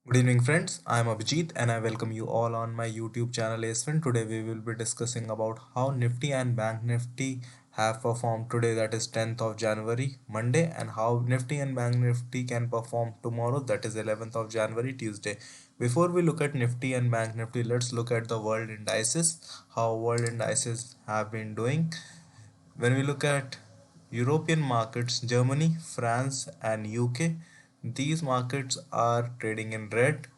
Good evening friends, I am Abhijit and I welcome you all on my YouTube channel ASFIN. Today we will be discussing about how Nifty and Bank Nifty have performed today, that is 10th of January Monday, and how Nifty and Bank Nifty can perform tomorrow, that is 11th of January Tuesday. Before we look at Nifty and Bank Nifty, let's look at the world indices, how world indices have been doing. When we look at European markets, Germany, France and UK, these markets are trading in red.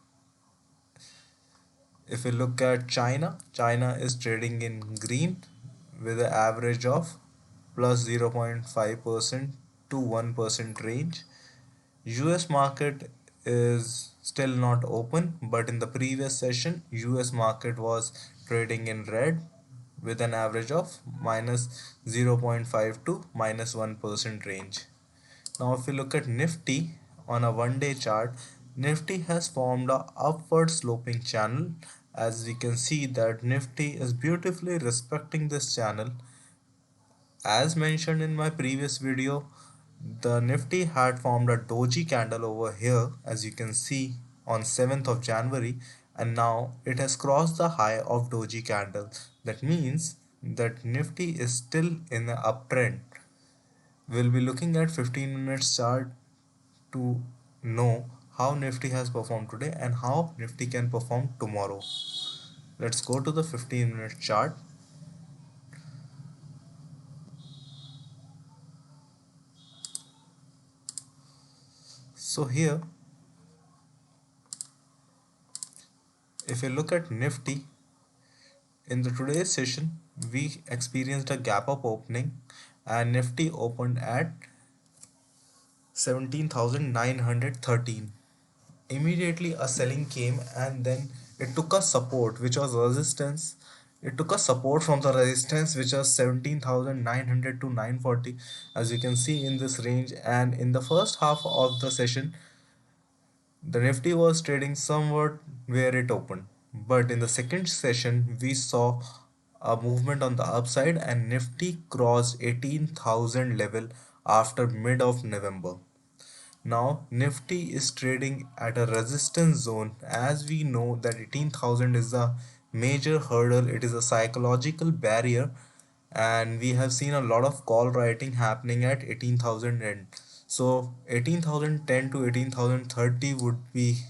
If we look at China, China is trading in green with an average of plus 0.5% to 1% range. US market is still not open, but in the previous session, US market was trading in red with an average of minus 0.5 to minus 1% range. Now, if we look at Nifty on a 1 day chart, Nifty has formed a upward sloping channel. As we can see that Nifty is beautifully respecting this channel. As mentioned in my previous video, the Nifty had formed a doji candle over here, as you can see on 7th of January, and now it has crossed the high of doji candle. That means that Nifty is still in the uptrend. We'll be looking at 15 minutes chart to know how Nifty has performed today and how Nifty can perform tomorrow. Let's go to the 15-minute chart. So here, if you look at Nifty, in the today's session, we experienced a gap up opening and Nifty opened at 17,913. Immediately a selling came and then it took a support which was resistance. It took a support from the resistance which was 17,900 to 940, as you can see in this range. And in the first half of the session, the Nifty was trading somewhat where it opened, but in the second session we saw a movement on the upside and Nifty crossed 18,000 level after mid of November. Now Nifty is trading at a resistance zone, as we know that 18,000 is a major hurdle, it is a psychological barrier, and we have seen a lot of call writing happening at 18,000 end. So 18,010 to 18,030 would be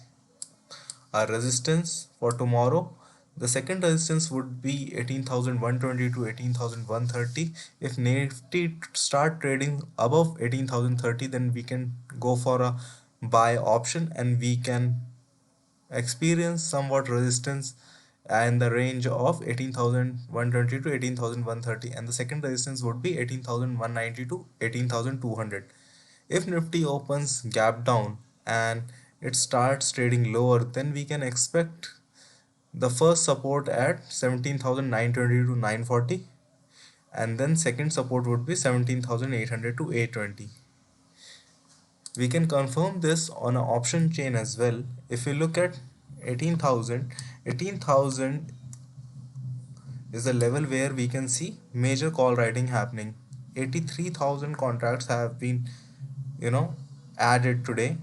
a resistance for tomorrow. The second resistance would be 18,120 to 18,130. If Nifty start trading above 18,030, then we can go for a buy option and we can experience somewhat resistance in the range of 18,120 to 18,130, and the second resistance would be 18,190 to 18,200. If Nifty opens gap down and it starts trading lower, then we can expect the first support at 17,920 to 940, and then second support would be 17,800 to 820. We can confirm this on an option chain as well. If we look at 18,000, 18,000 is a level where we can see major call writing happening. 83,000 contracts have been, you know, added today.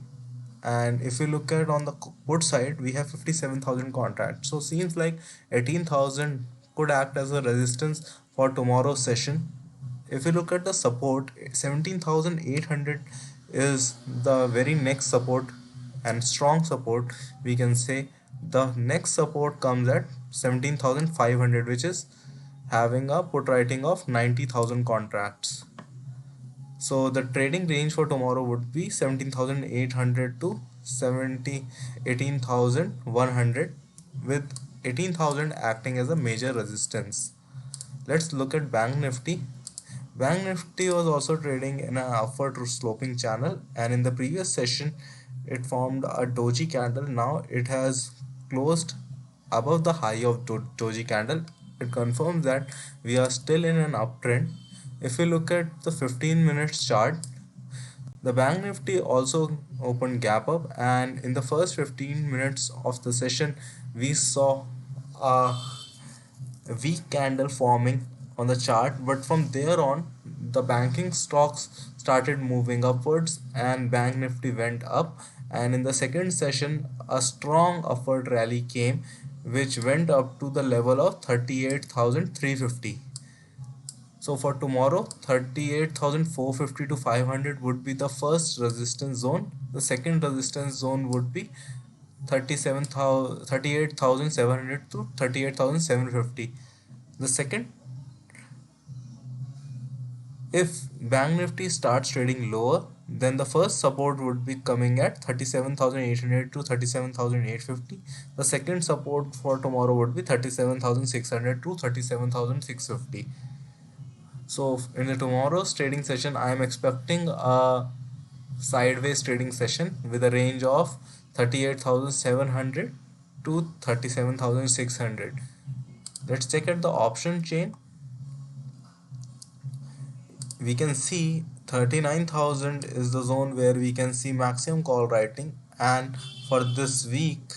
And if we look at on the put side, we have 57,000 contracts. So seems like 18,000 could act as a resistance for tomorrow's session. If we look at the support, 17,800 is the very next support and strong support. We can say the next support comes at 17,500, which is having a put writing of 90,000 contracts. So the trading range for tomorrow would be 17,800 to 18,100, with 18,000 acting as a major resistance. Let's look at Bank Nifty. Bank Nifty was also trading in an upward sloping channel, and in the previous session it formed a doji candle. Now it has closed above the high of doji candle. It confirms that we are still in an uptrend. If we look at the 15 minutes chart, the Bank Nifty also opened gap up, and in the first 15 minutes of the session we saw a weak candle forming on the chart, but from there on the banking stocks started moving upwards and Bank Nifty went up, and in the second session a strong upward rally came which went up to the level of 38,350. So for tomorrow, 38,450 to 500 would be the first resistance zone. The second resistance zone would be 38,700 to 38,750. The second, if Bank Nifty starts trading lower, then the first support would be coming at 37,800 to 37,850. The second support for tomorrow would be 37,600 to 37,650. So in the tomorrow's trading session, I am expecting a sideways trading session with a range of 38,700 to 37,600. Let's check at the option chain. We can see 39,000 is the zone where we can see maximum call writing, and for this week,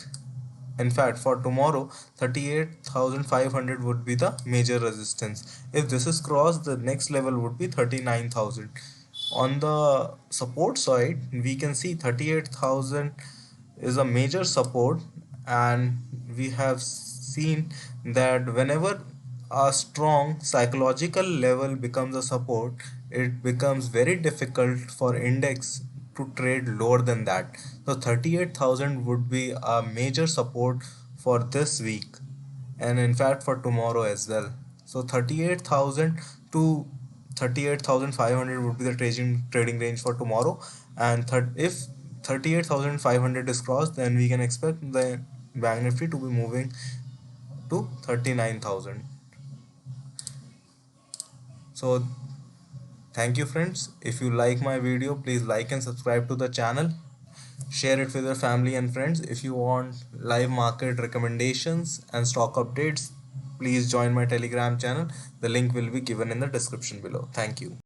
in fact for tomorrow, 38,500 would be the major resistance. If this is crossed, the next level would be 39,000. On the support side, we can see 38,000 is a major support, and we have seen that whenever a strong psychological level becomes a support, it becomes very difficult for index to trade lower than that. So 38,000 would be a major support for this week, and in fact for tomorrow as well. So 38,000 to 38,500 would be the trading range for tomorrow, and if 38,500 is crossed, then we can expect the Bank Nifty to be moving to 39,000. So thank you friends. If you like my video, please like and subscribe to the channel. Share it with your family and friends. If you want live market recommendations and stock updates, please join my Telegram channel. The link will be given in the description below. Thank you.